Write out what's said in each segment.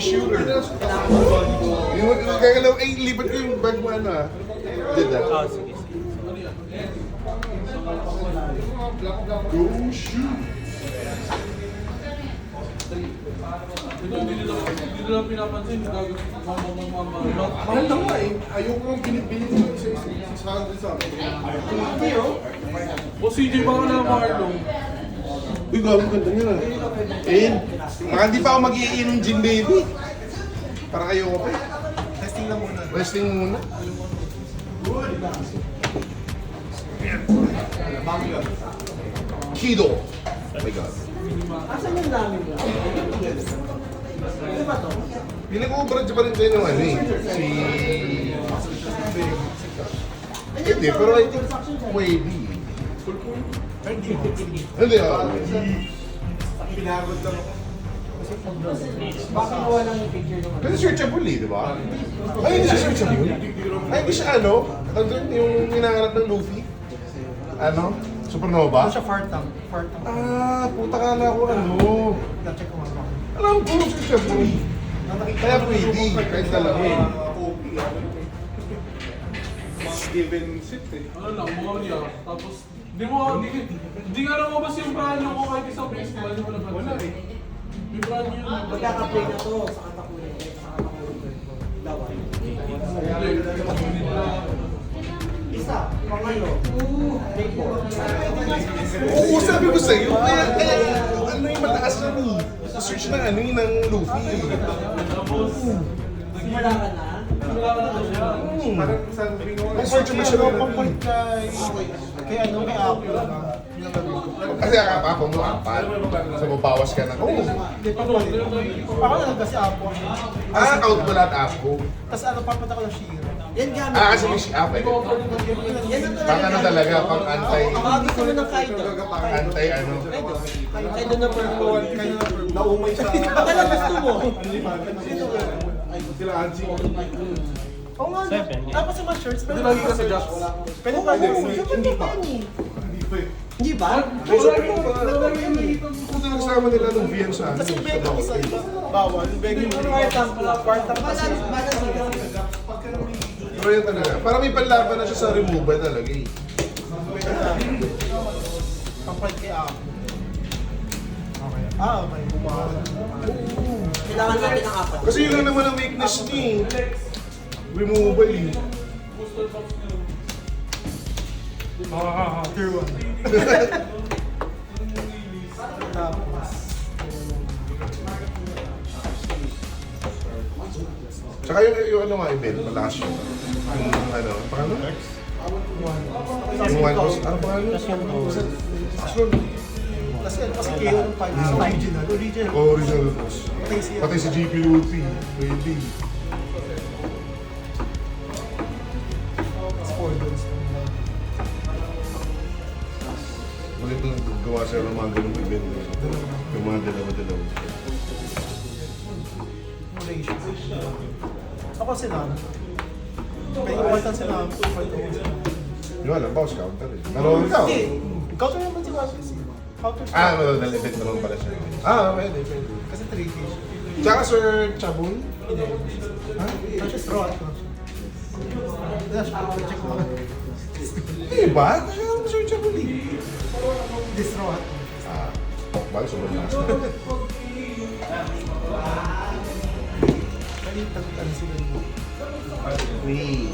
shooter. Yung gagalaw, ay, lipat ko yung bag mo, ano ah. Did that? Oh, sige. Go shoot! Ito, hindi nila pinapansin. Mahal na nga eh. Ayoko nang binibili mo sa 600 sa akin. Hindi oh. O CJ, baka na Marlon. Uy, gawin ganda nyo na. Eh, baka hindi pa ako mag-iinom gin baby. Para kayo ko pa. Testing lang muna. Resting muna. Kido. Oh my God. Asan yung namin ba? Ano ba to? Pili ko brad pa rin din yung ano eh. Si... Hindi, pero I think wavy. Hindi ah. Pinagod lang ako. Baka gawa lang yung picture naman. Kasi searchable eh, di ba? Ay, hindi siya searchable. Ay, hindi siya ano? Ano doon yung hinangarap ng Luffy? Ano? Supernova? Ano siya fart tank? Fart tank. Ah, puta ka na ako ano. Na-check ko nga. Alam ko, searchable. Kaya pwede, kahit dalawa. Given sit eh. Ano lang, mga niya. Tapos, hindi nga lumabas yung brand ko kahit isang festival. Hindi mo naman. Wala eh. Yung brand yun. Magkaka-play na to sa katakunan. Sa katakunan. Dawa. Isa, pangalo. Take four. Oo, sabi ko sa'yo. Kaya, ano yung mataas na ni? Search na ano yun ng Luffy. Simula ka na. Parang sabi ko, ay search mo siya ng Kaya ano, kay Apple. Kasi ako mo apat. So mabawas ka na. Oo. Ako na lang kasi Apple. Ah, count mo lahat ako. Tapos ano, papunta ko ng Shiro. Yan gamit. Ah, kasi may siya. Pwede. Yan ang Pang ano talaga, pang anti, Ang gusto mo ng Kaido. anti ano. Kaido na per one. Naumay sa... Baka lang gusto mo. Sila Ansi. Oo nga. Tapos yung mga shirts. Hindi lagi ka sa Jax. Pwede ba? Hindi pa. Hindi ba? Kung nagsama nila nung VN sa ano. Kasi Becky isa iba. Bawal. Becky mo. Quarter kasi. Pero yun talaga. Para may panlaban na siya sa removal talaga eh. Pampal kay Apple. Okay. Okay. Kailangan natin ng apat. Kasi yun lang naman ang weakness niya eh. Removal eh. Tier 1. Tapos. Tsaka yung ano nga event, malakas yun. Yung ano, pangalan? Yung one was, ano pangalan? Aslon. Kasi kayo ng original. Original. Original boss. Pati si GP Luffy. Pwede. Spoilers. Magandang gawa siya ng mga ganung event. Yung mga dalawa-dalawa. Ako sila. May important sila. Yung alam, boss counter eh. Naroon ka. Hindi. Counter naman si Wasis. Counter siya. Ah, madadala event naman pala siya. Ah, pwede. Kasi 3K siya. Tsaka Sir Chabon? Hindi. Ha? Ano siya straw at check mo. Hindi ba? Talagang Sir Chabon eh. Straw at Ah, pokbal, sobrang last. Kalitag-tan sila mo. Wait.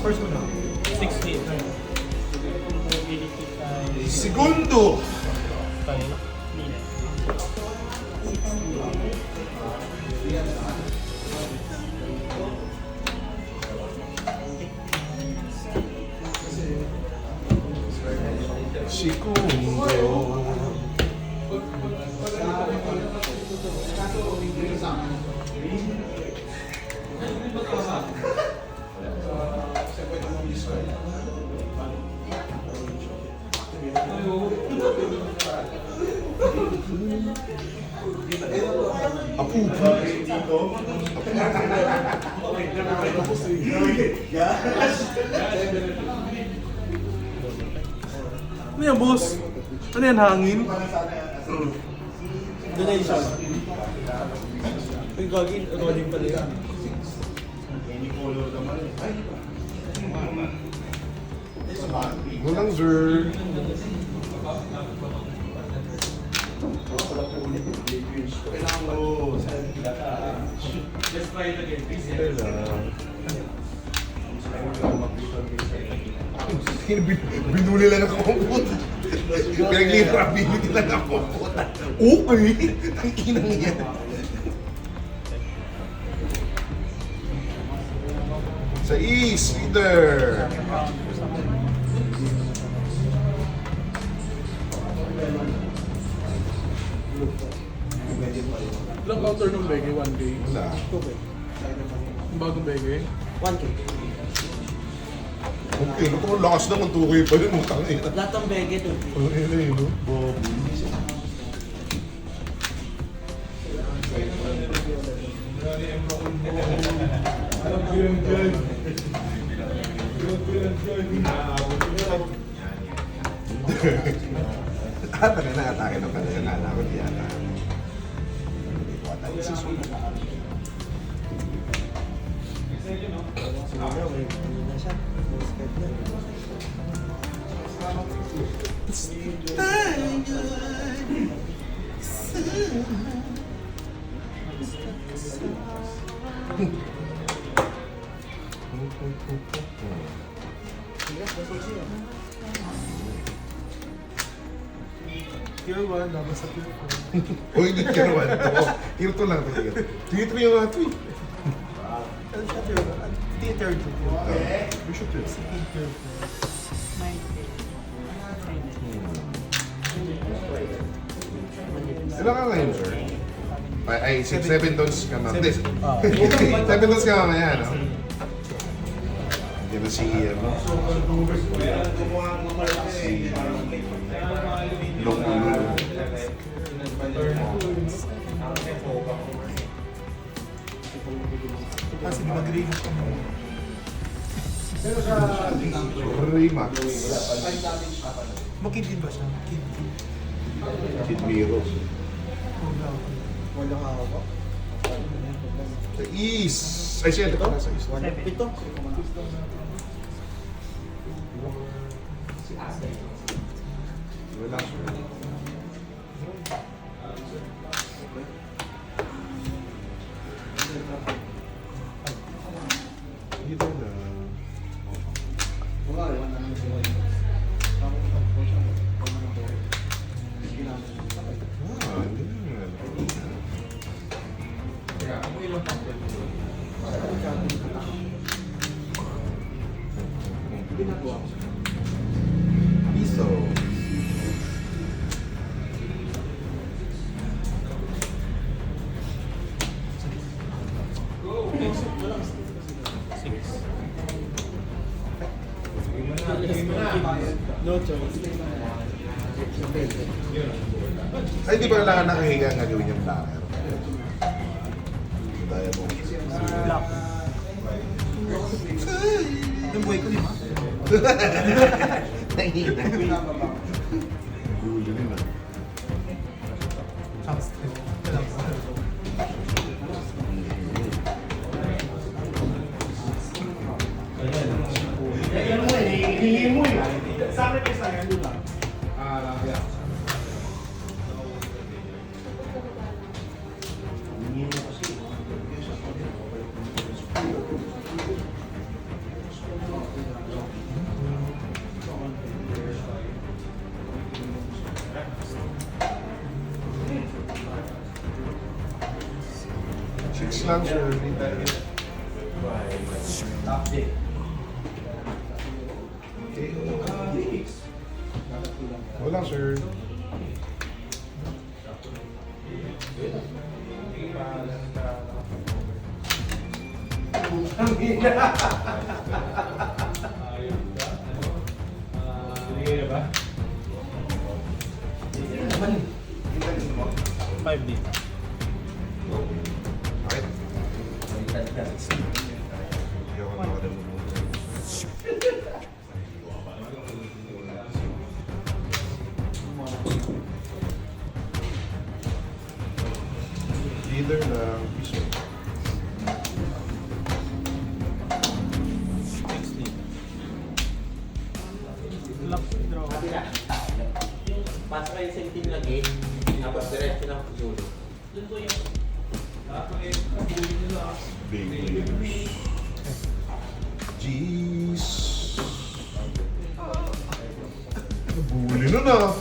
First mo na. 16. Mobility tayo. Segundo! Kanina? Segundo. Apupa. Ano yan, boss? Ano yan, hangin? Donation. Uy, gagin. Rolling pala yan. Walang sir. Binuli lang ako komput. Pinaglirability lang ako komput. Okay! Ang inang yan. Sa East, leader. Ilang counter ng Bege? 1K? Wala. 2K. Ang bagong Bege? 1K. Okay, ito ang lakas naman, 2K pa rin. Ang tangina. Lahat ng bege, 2K. Ang ina yun, no? Bobby. Ata na na-atake ng kanila na ako di ata. Hindi ko ata isusunod. Siguro, may ano na siya. May skirt na. Tier 1, dapat sa tier 4. O hindi ka naman ito. Tier 2 lang ito. Tier 3 yung ato eh. Ano siya, tier 1? Tier 2. Bishop yun. Tier 4. Ilan ka ngayon, sir? Ay, 7 tons ka na. 7 tons ka mamaya, no? Hindi na si, ano? Si... Longulul. Kasi mag-green ako. Remax. Makindin ba siya? Makindin. Kid Miro. Wala ka ako. Sa East. Ay, siya ito sa East. Ito. Wala siya. Dito na. Ah, hindi na. Piso. No choice. Ay, di ba kailangan nakahiga nga gawin yung blacker? Daya mo. Black. Yung buhay ko, 5. Nahina. Gulo nila. Six lang, sir. Wala, sir. Five dito. Okay. Hindi ako nakalimutan. Feeder ng piso. 60. Lock draw. Pasok kayo sa team lagi, tapos diretso ng dulo. Big leaders. Jeez. Nabuli nun ah.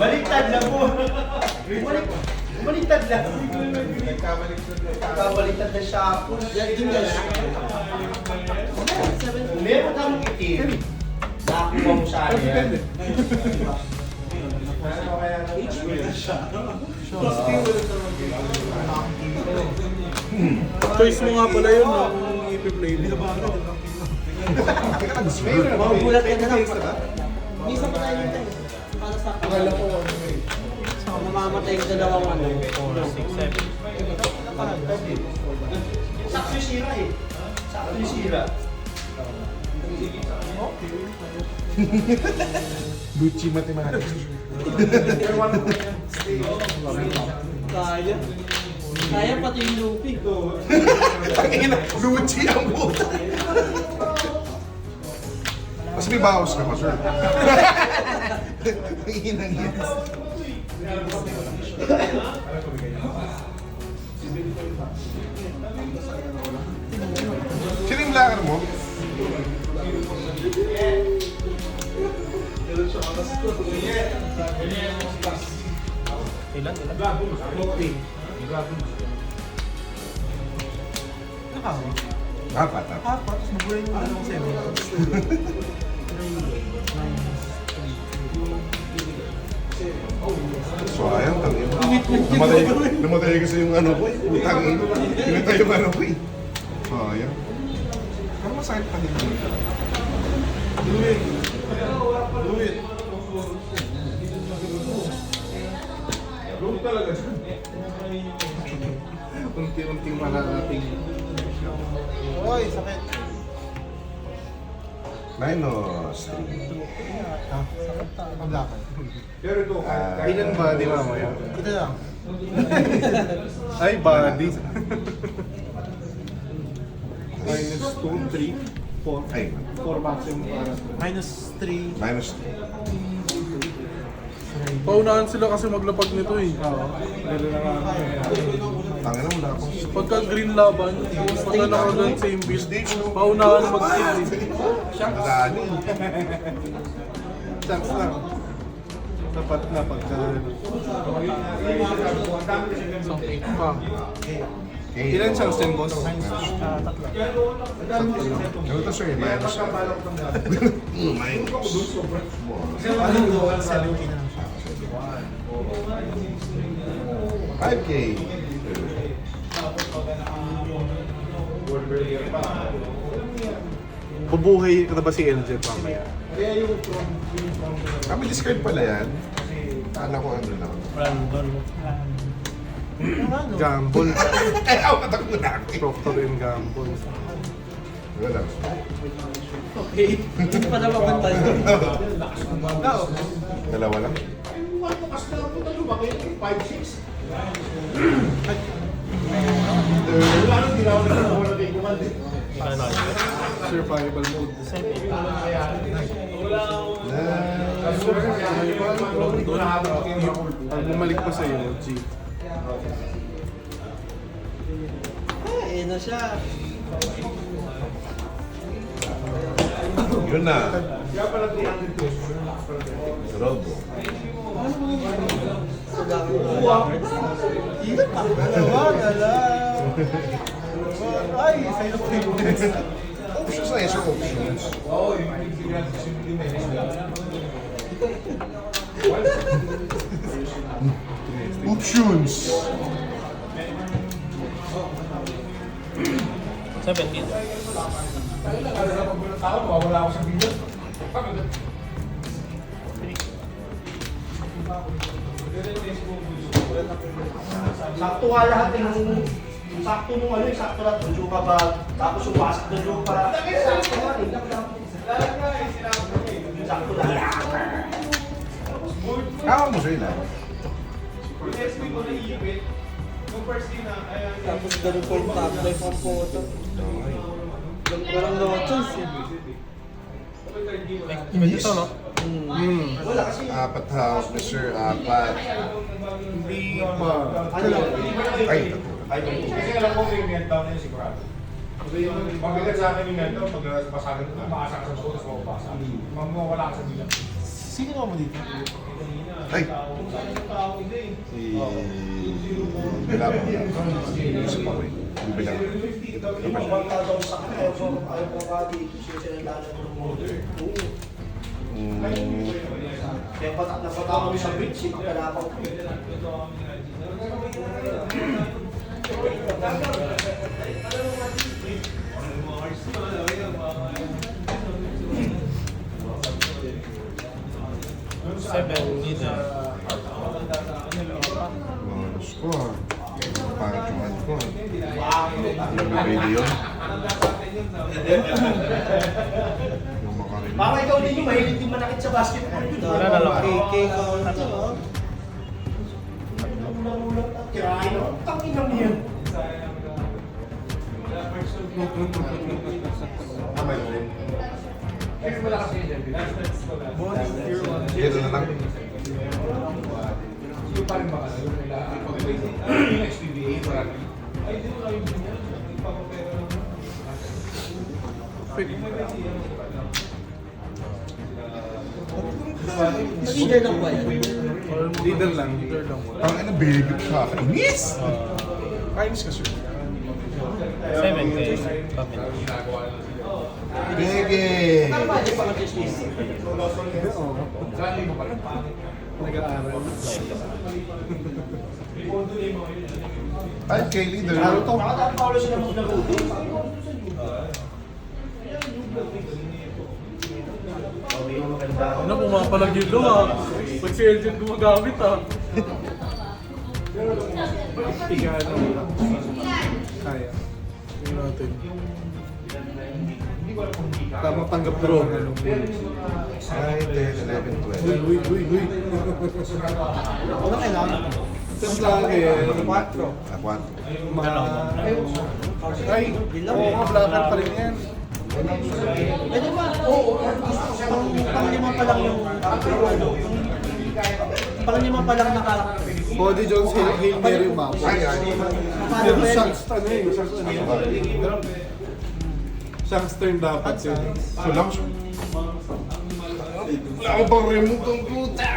Baliktad lang po. Baliktad lang. Nagkabaliktad na siya po. Yan na lang. Meron kang itim. Nakakuha mo sa akin. Choice mo nga pala yun nung ipi-play mo. Magulat ka na lang. Misa pa tayo nito. Para sa akala ko. So, mamamatay yung dalawang ano. 4, 6, 7. Sakto yung sira eh. Sakto yung sira. Gucci Mathematics. Kaya. Kaya pati yung lupi. Tangina, Gucci ang puta. Mas may bawas ka pa, sir. Inang yan. Sino yung lakar mo? Ilan? Apat. Tapos nabuhay mo dalawang 7. So, ayun, tangin. Namatay kasi yung ano ko eh. Putang ino. Pinatay yung ano ko eh. So, ayun. Pero masakit pa din. Do it. Unti-unting malalating. Oy, sakit. Minus. Ilan ba di mamaya? Ito lang. Ay, body. Minus 2, 3, 4. Ay, 4 maximum para. Minus 3. minus. Paunahan sila kasi maglapag nito eh. Oo. Tangin na, wala akong Pagka green laban, pagka nakagan same build, paunahan mag-skip eh. dali. Chance lang. Dapat na pagka... Isang 8 pa. Okay. Ilan chance din, boss? Tatlo. Ano to, sir? Minus. Minus. Ano yung 70 na lang siya? 5K. Bubuhay ka na ba si LJ mamaya? Kami discard pala yan. Kala ko ano lang. Random. Gamble. Kaya ako natakbo na ako. Proctor and Gamble. Wala. Okay. Hindi pa na mapantay. Dalawa lang. Ano? Survival mode. 7. Pag bumalik pa sa'yo, G. Ay, na siya. Yun na. Robo. Ay, sa'yo po yung Options na yes, sir. Options. Options. 17. Sakto nga lahat eh. Sakto nung ano, sakto lahat ng lupa ba, tapos yung wasak ng lupa. Sakto nga eh. Sakto lahat. Kawa mo sila. Tapos ganun po yung top life ang photo. Walang notice eh. Medyo to, no? Wala kasi. Apat house, Mr. Apat. Hindi pa. Ano lang? Ay, Kasi alam ko may meltdown na yun sigurado. Mabigat sa akin yung meltdown, pag basagan ko, makasakit sa suko, tapos mapapasa. Mawala ka sa bilang. Sino ka mo dito? ay. Si... Bilabo na. Isa pa ko eh. Bibilang. Pagka daw sa akin, ayaw ko ka dito. Sinasalalaan ng motor. Kaya napatako ko sa bridge, pagkalapaw ko. Seven, dito. Manos ko ah. Pangit yung ano ko ah. Yung bibili yun. Yung makarin. Baka ikaw din yung mahilig din manakit sa basketball. Wala na lang. KK ka ulit yun, oh. Ulang-ulang at kirain, oh. Tangina mo yan. Tama yun. Kasi wala kasi yun. Dito na lang. Yung pa rin baka yung yung XPBA, marami. Ay, di mo kayo ganyan. Nagpapapera lang. Leader ng ba yan? Leader lang. Leader lang. Ang ano, baby sa akin. Miss! Kainis kasi. 7K. Bege! Ano ba yung pang-justice? Saan mo pa rin? Nag-aaral. Ay, kay leader. Nakatapalo sila ng naguto. Ano, pumapalag yun doon ah. Pag si Elgin gumagamit ah. Igano. Kaya. Tingnan natin. Tama tanggap na rin. Ay, 10, 11, 12. Uy. Ano kailangan? Tapos lagi eh. 4. Akwat. Ay, oo nga, blacker pa rin yan. Pwede ba? Oo. Pang-lima pa lang yung ano. Pang-lima pa lang na karakter. Body Jones, Hail Mary Map. Ay, ay. Pero shots, ano eh. Shanks turn dapat yun. Kulang siya. Wala ko bang remote ang puta?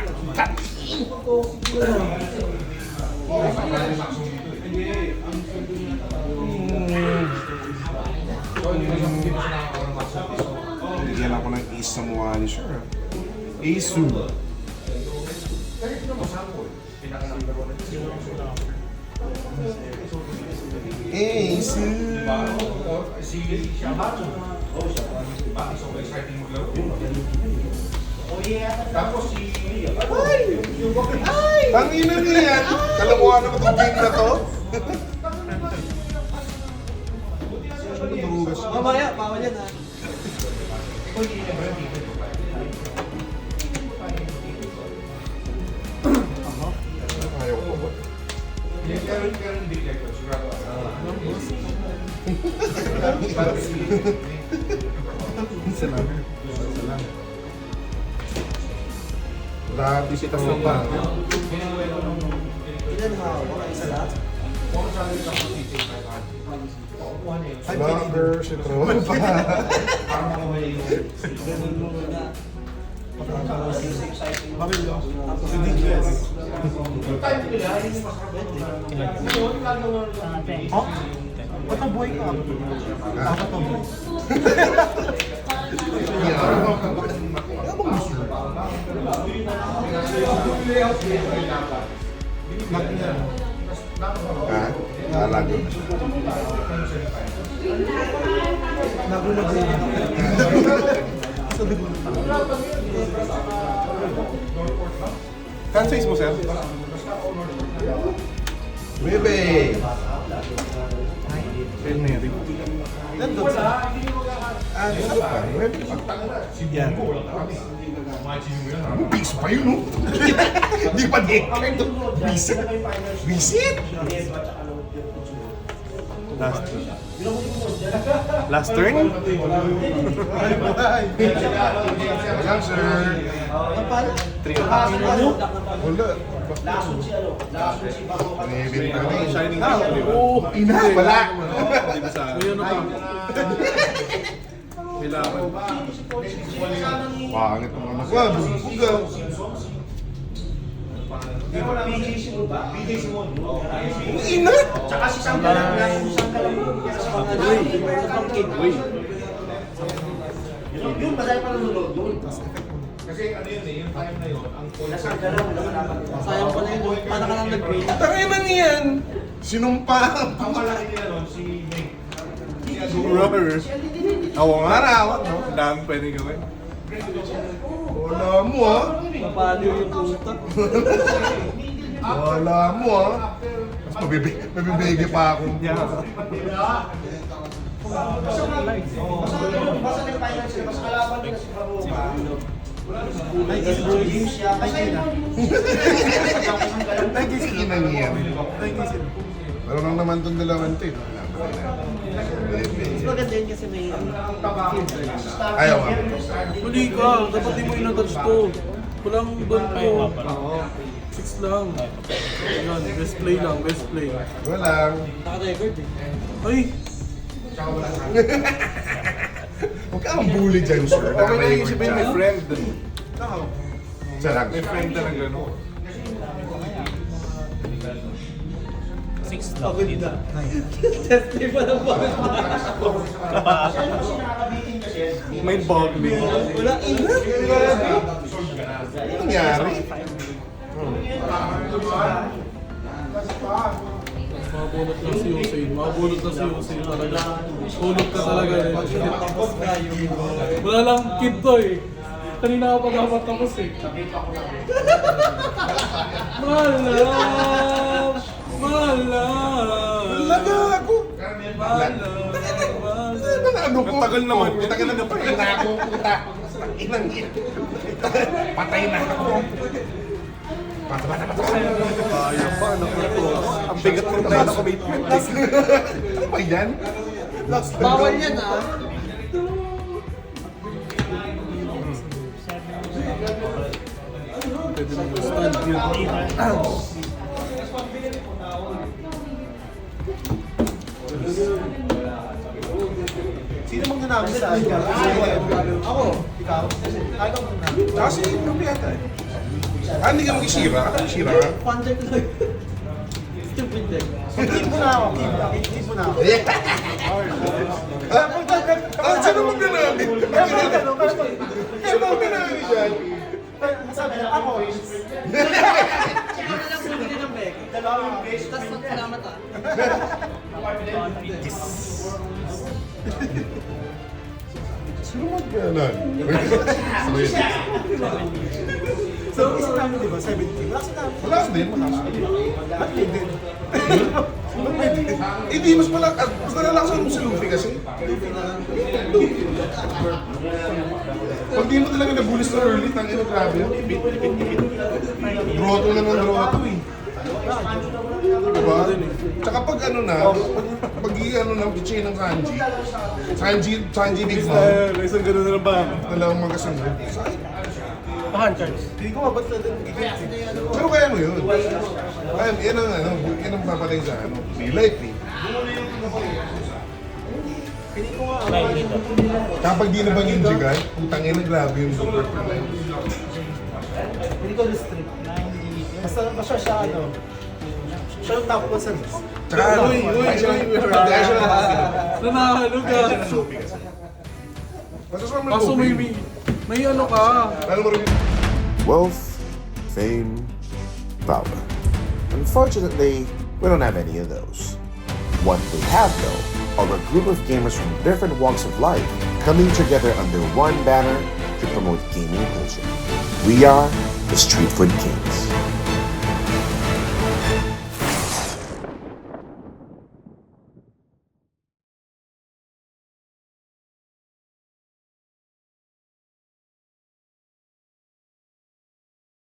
Bigyan ako ng ace sa mukha ni Sir. Ace. Ace. Ang ina niya yan. Kalamuhan na ko itong game na to. Mamaya, bawal yan ha. Ayaw ko ba? Grabe si Tasong ba? Ilan hawak? Isa lahat? Number, si Troll pa. Ba't ang buhay ka? Dapat ang buhay. Ha? Alago na siya. Hand size mo, sir? Bebe! Nandun sa... Ano pa? Bebe pa. Yan. Piso pa yun, no? Di pa di. Visit? Visit? Last turn? Ayan, sir. Ang pala? Wala. Panibin ka na eh. Shining Oo, ina, wala. May ano ka? Kailangan. Pangit ang anak ko. Bugbog ka. Ina! Tsaka si Sam Galang. Yun, madali pa nanonood doon. Sayang pa na yun. Paano ka lang nag-grade? Tangin nang yan. Sinumpa. Rubber. Awa nga. Marawat, no? Ang dami pwede gawin. Wala mo, ha? Paano yung puta? Wala mo, ha? Mas mabibigay pa ako. Sige nang yan. Pero lang naman itong dalawang ito, eh. Mas maganda yun kasi may... Ayaw nga. Muli ka. Dapat di mo inatouch to. Walang doon ko. 6 lang. Ayan, best play lang, best play. Walang. Naka-record eh. Ay! Huwag ka ang bully dyan, sir. Okay na isipin, may friend. Isa lang. May friend talaga, no? 6 lang Pagod dito. na. Test day pa lang ba? May boggling. Wala ina. Ano nangyari? Mabulot na si Hussein. Mabulot na si Hussein talaga. Hulot ka talaga eh. Wala lang kid to eh. Kanina ako pa dapat tapos eh. Malam! Malam! Talaga ako. Malam! Ano na ano ko? Matagal naman. Matagal na patay na ako. Puta. Inang patay na ako. Kaya pa, anak na to. Ang bigat ng tayo na commitment. Ano ba yan? Bawal yan ah. Pwede na stand yun. Sino mang nanalo sa akin? Ako. Ikaw. Ikaw muna. Kasi yung yata eh. Ah, hindi ka mag-isira? Isira ka? Thunder ko lang. Stupid eh. Keep mo na ako. Keep mo na ako. Ah, sino mo ginamit? Sino mo ginamit dyan? Sabi na ako. Kaya na lang bumili ng bag. Dalawang beses. Tapos salamat ah. Sino mo gano'n? So, isa namin di ba? 70. Wala sa namin. Wala din. Ba't hindi? Hindi, mas nalalakas mo si Luffy kasi. Pag di mo talaga nabulis na early, tangin na grabe yun. Droto na ng droto eh. Diba? Tsaka pag ano na, pag ano na, chain ng Sanji Big Mom, Isang gano'n na lang ba? dalawang magkasunod. Hindi ko mabot na din. Pero kaya mo yun. Kaya, yan ang papatay sa ano, real life eh. Slide dito. Kapag di na ba ninja guy, putang ina grabe yung super play. Hindi ko restrict. Basta siya ano. Siya yung top 1 sa list. Tsaka ano, ay siya na Nanahalo ka. Basta sa mga Kaso may ano ka. Lalo mo rin. Wealth, fame, power. Unfortunately, we don't have any of those. What we have, though, are a group of gamers from different walks of life coming together under one banner to promote gaming culture. We are the Street Food Kings.